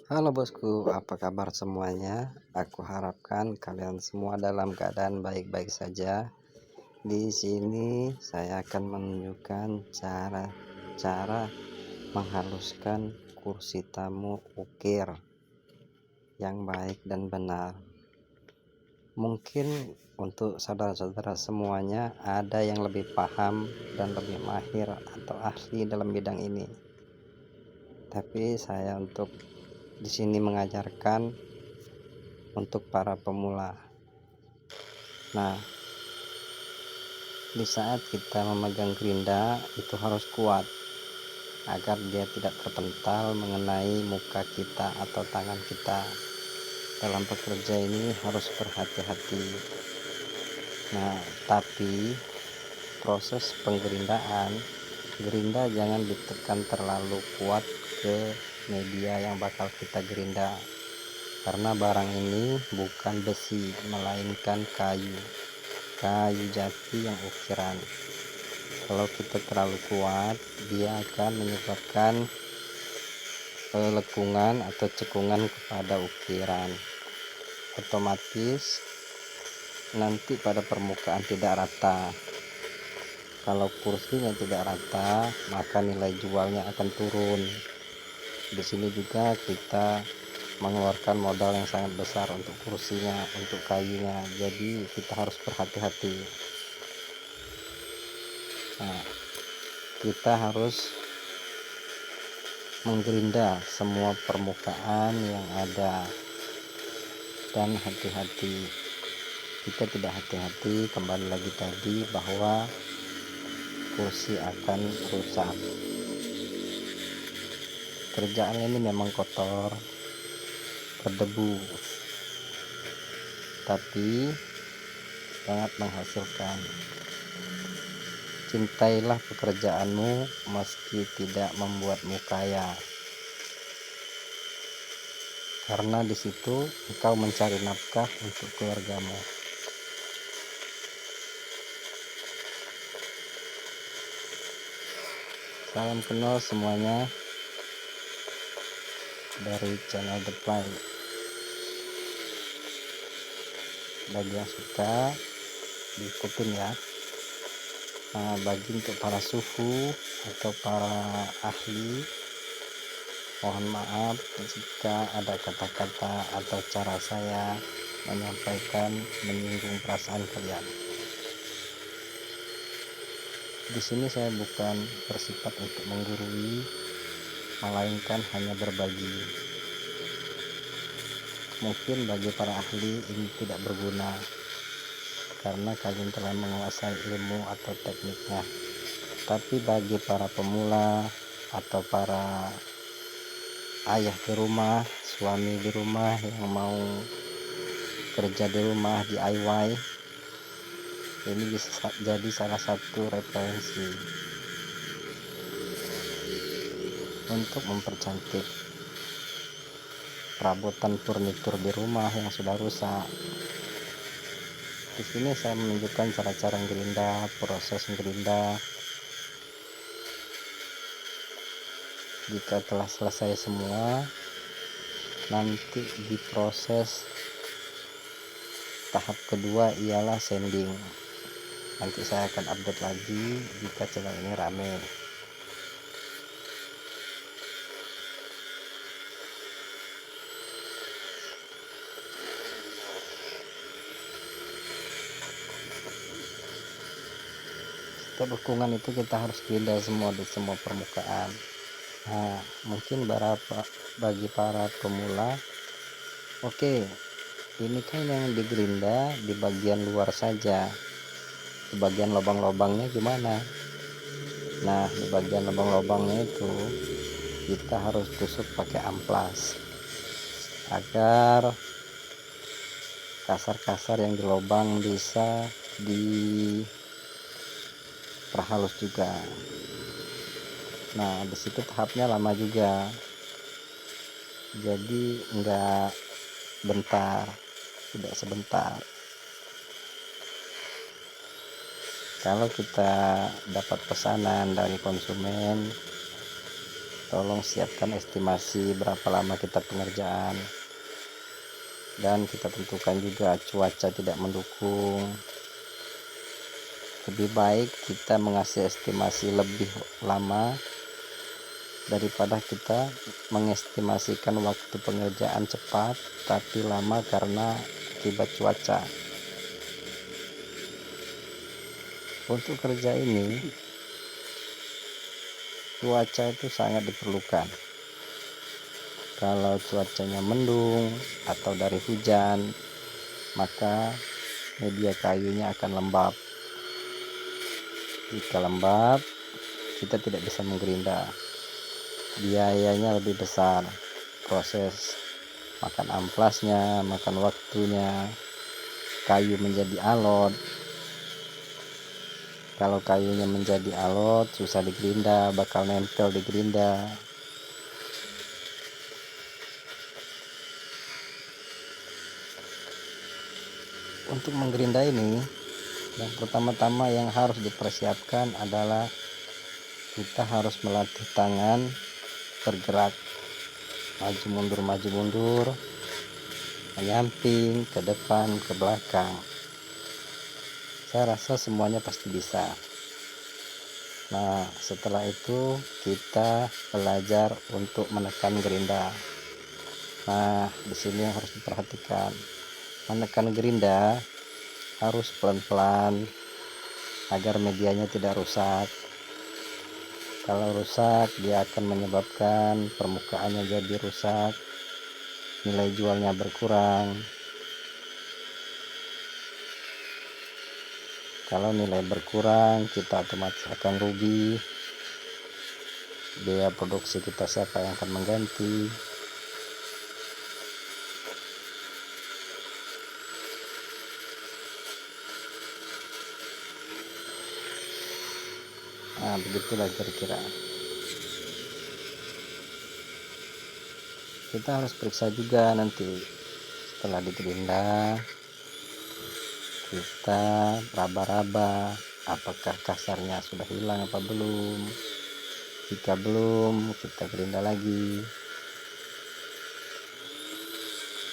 Halo bosku, apa kabar semuanya? Aku harapkan kalian semua dalam keadaan baik-baik saja. Di sini saya akan menunjukkan cara-cara menghaluskan kursi tamu ukir yang baik dan benar. Mungkin untuk saudara-saudara semuanya ada yang lebih paham dan lebih mahir atau ahli dalam bidang ini. Tapi saya untuk di sini mengajarkan untuk para pemula. Nah, di saat kita memegang gerinda itu harus kuat agar dia tidak terpental mengenai muka kita atau tangan kita. Dalam bekerja ini harus berhati-hati. Nah, tapi proses penggerindaan, gerinda jangan ditekan terlalu kuat ke media yang bakal kita gerinda, karena barang ini bukan besi melainkan kayu jati yang ukiran. Kalau kita terlalu kuat, dia akan menyebabkan lekungan atau cekungan kepada ukiran. Otomatis nanti pada permukaan tidak rata. Kalau kursinya tidak rata, maka nilai jualnya akan turun. Di sini juga kita mengeluarkan modal yang sangat besar untuk kursinya, untuk kayunya. Jadi kita harus berhati-hati. Nah, kita harus menggerinda semua permukaan yang ada, dan hati-hati. Jika tidak hati-hati, kembali lagi tadi bahwa kursi akan rusak. Kerjaan ini memang kotor, berdebu, tapi sangat menghasilkan. Cintailah pekerjaanmu meski tidak membuatmu kaya, karena di situ engkau mencari nafkah untuk keluargamu. Salam kenal semuanya dari channel The Play. Bagi yang suka diikutin ya. Nah, bagi untuk para suhu atau para ahli, mohon maaf jika ada kata-kata atau cara saya menyampaikan menyinggung perasaan kalian. Di sini saya bukan bersifat untuk menggurui, melainkan hanya berbagi. Mungkin bagi para ahli ini tidak berguna, karena kalian telah menguasai ilmu atau tekniknya. Tapi bagi para pemula atau para ayah di rumah, suami di rumah yang mau kerja di rumah DIY, ini bisa jadi salah satu referensi untuk mempercantik perabotan furnitur di rumah yang sudah rusak. Di sini saya menunjukkan cara-cara gerinda, proses gerinda. Jika telah selesai semua, nanti diproses tahap kedua ialah sanding. Nanti saya akan update lagi jika channel ini rame. Setiap lekungan itu kita harus gerinda semua di semua permukaan. Nah, mungkin bagi para pemula, oke, ini kan yang digerinda di bagian luar saja, di bagian lubang-lubangnya gimana? Nah, di bagian lubang-lubangnya itu kita harus tusuk pakai amplas agar kasar-kasar yang di lubang bisa diperhalus juga. Nah, disitu tahapnya lama juga, jadi enggak bentar, tidak sebentar. Kalau kita dapat pesanan dari konsumen, tolong siapkan estimasi berapa lama kita pengerjaan, dan kita tentukan juga cuaca tidak mendukung. Lebih baik kita mengasih estimasi lebih lama daripada kita mengestimasikan waktu pengerjaan cepat tapi lama karena akibat cuaca. Untuk kerja ini, cuaca itu sangat diperlukan. Kalau cuacanya mendung atau dari hujan, maka media kayunya akan lembab. Jika lembab, kita tidak bisa menggerinda. Biayanya lebih besar. Proses makan amplasnya, makan waktunya, kayu menjadi alot. Kalau kayunya menjadi alot, susah digerinda, bakal nempel di gerinda. Untuk menggerinda ini, yang pertama-tama yang harus dipersiapkan adalah kita harus melatih tangan bergerak maju mundur, menyamping, ke depan, ke belakang. Saya rasa semuanya pasti bisa. Nah, setelah itu kita belajar untuk menekan gerinda. Nah, di sini yang harus diperhatikan, menekan gerinda harus pelan-pelan agar medianya tidak rusak. Kalau rusak, dia akan menyebabkan permukaannya jadi rusak, nilai jualnya berkurang. Kalau nilai berkurang, kita otomatis akan rugi. Biaya produksi kita siapa yang akan mengganti? Nah, begitulah kira-kira. Kita harus periksa juga nanti setelah digerinda, kita raba-raba apakah kasarnya sudah hilang apa belum. Jika belum, kita gerinda lagi.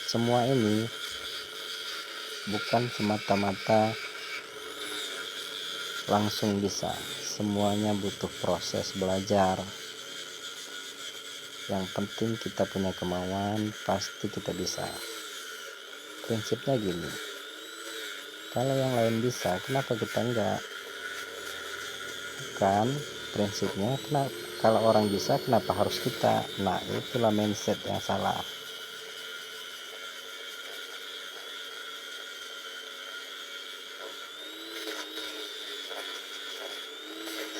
Semua ini bukan semata-mata langsung bisa, semuanya butuh proses belajar. Yang penting kita punya kemauan, pasti kita bisa. Prinsipnya gini, kalau yang lain bisa, kenapa kita enggak? Kan prinsipnya, kenapa kalau orang bisa kenapa harus kita? Nah, itulah mindset yang salah.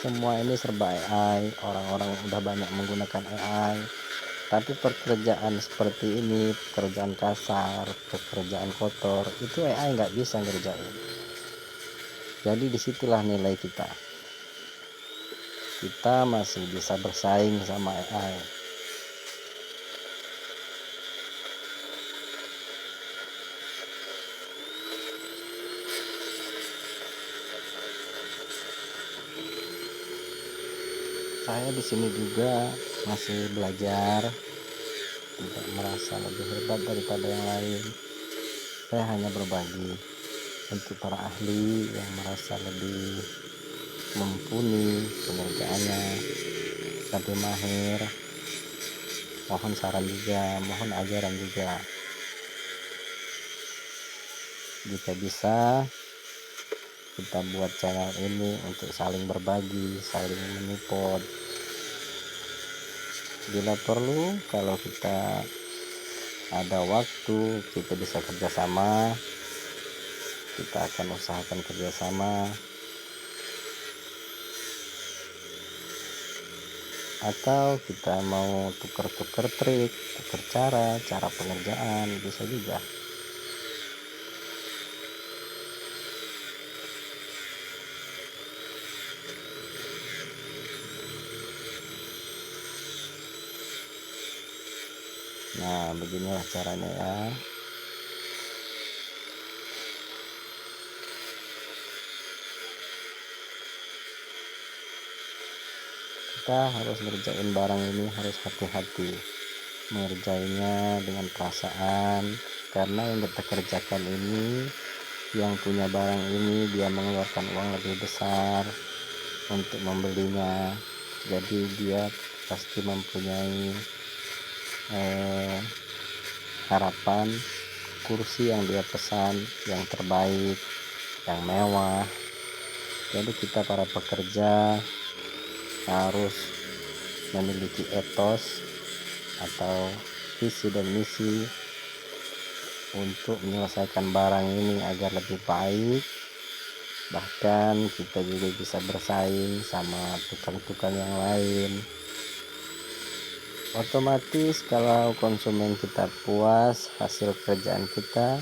Semua ini serba AI, orang-orang udah banyak menggunakan AI, tapi pekerjaan seperti ini, pekerjaan kasar, pekerjaan kotor, itu AI nggak bisa ngerjain. Jadi disitulah nilai kita. Kita masih bisa bersaing sama AI. Saya di sini juga masih belajar, tidak merasa lebih hebat daripada yang lain. Saya hanya berbagi untuk para ahli yang merasa lebih mumpuni pengerjaannya, lebih mahir. Mohon saran juga, mohon ajaran juga. Jika bisa, kita buat channel ini untuk saling berbagi, saling menyupport. Bila perlu, kalau kita ada waktu, kita bisa kerjasama. Kita akan usahakan kerjasama. Atau kita mau tuker-tuker trik, tuker cara pengerjaan, bisa juga. Nah, beginilah caranya ya. kita harus ngerjain barang ini harus hati-hati, mengerjainya dengan perasaan, karena yang kita kerjakan ini, yang punya barang ini dia mengeluarkan uang lebih besar untuk membelinya, jadi dia pasti mempunyai harapan kursi yang dia pesan yang terbaik, yang mewah. Jadi kita para pekerja harus memiliki etos atau visi dan misi untuk menyelesaikan barang ini agar lebih baik, bahkan kita juga bisa bersaing sama tukang-tukang yang lain. Otomatis kalau konsumen kita puas hasil kerjaan kita,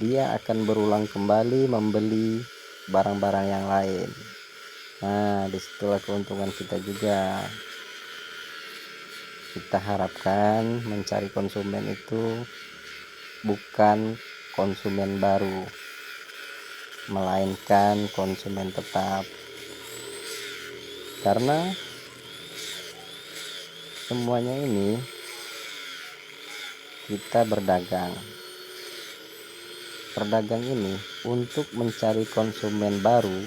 dia akan berulang kembali membeli barang-barang yang lain. Nah, disitulah keuntungan kita juga. Kita harapkan mencari konsumen itu bukan konsumen baru, melainkan konsumen tetap, karena semuanya ini kita berdagang ini untuk mencari konsumen baru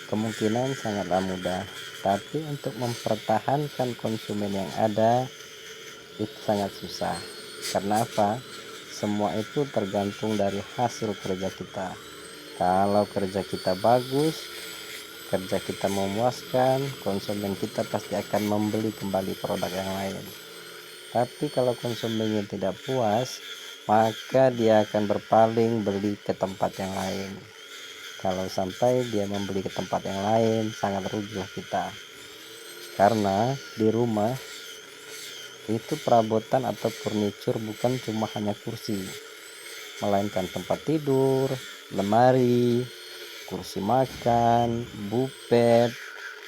kemungkinan sangatlah mudah, tapi untuk mempertahankan konsumen yang ada itu sangat susah. Karena apa? Semua itu tergantung dari hasil kerja kita. Kalau kerja kita bagus, kerja kita memuaskan, konsumen kita pasti akan membeli kembali produk yang lain. Tapi kalau konsumennya tidak puas, maka dia akan berpaling beli ke tempat yang lain. Kalau sampai dia membeli ke tempat yang lain, sangat rugi kita. Karena di rumah itu perabotan atau furniture bukan cuma hanya kursi, melainkan tempat tidur, lemari, kursi makan, bupet,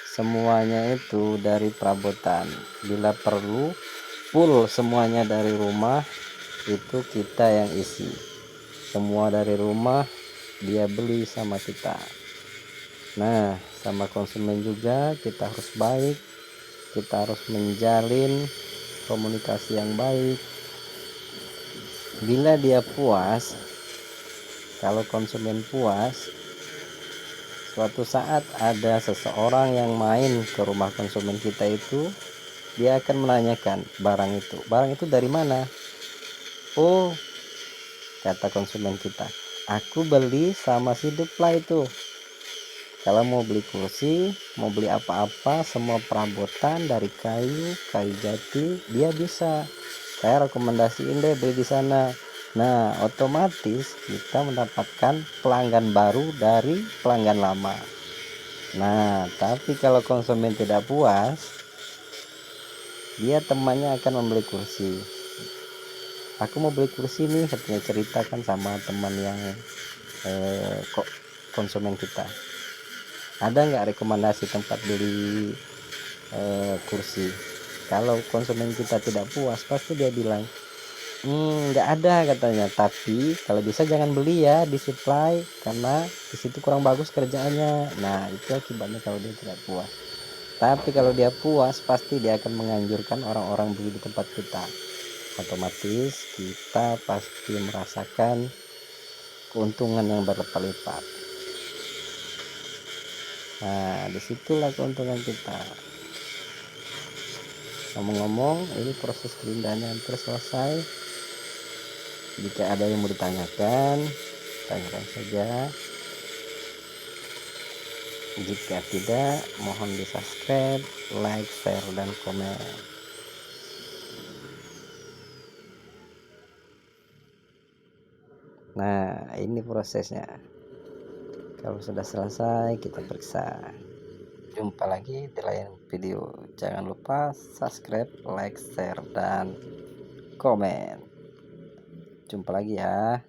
semuanya itu dari perabotan. Bila perlu full semuanya dari rumah, itu kita yang isi. Semua dari rumah dia beli sama kita. Nah, sama konsumen juga kita harus baik, kita harus menjalin komunikasi yang baik. Bila dia puas, kalau konsumen puas, suatu saat ada seseorang yang main ke rumah konsumen kita itu, dia akan menanyakan barang itu dari mana? Oh, kata konsumen kita, aku beli sama si Dupla itu. Kalau mau beli kursi, mau beli apa-apa, semua perabotan dari kayu jati, dia bisa. Saya rekomendasiin deh beli di sana. Nah, otomatis kita mendapatkan pelanggan baru dari pelanggan lama. Nah, tapi kalau konsumen tidak puas, dia temannya akan membeli kursi. Aku mau beli kursi nih, katanya, ceritakan sama teman yang kok konsumen kita. Ada nggak rekomendasi tempat beli kursi? Kalau konsumen kita tidak puas, pasti dia bilang, nggak ada, katanya. Tapi kalau bisa jangan beli ya di supply, karena di situ kurang bagus kerjaannya. Nah, itu akibatnya kalau dia tidak puas. Tapi kalau dia puas, pasti dia akan menganjurkan orang-orang beli di tempat kita. Otomatis kita pasti merasakan keuntungan yang berlipat-lipat. Nah, disitulah keuntungan kita. Ngomong-ngomong, ini proses kerindahannya hampir selesai. Jika ada yang mau ditanyakan, tanyakan saja. Jika tidak, mohon di subscribe, like, share, dan komen. Nah, ini prosesnya. Kalau sudah selesai, kita periksa. Jumpa lagi di lain video. Jangan lupa subscribe, like, share, dan komen. Jumpa lagi ya.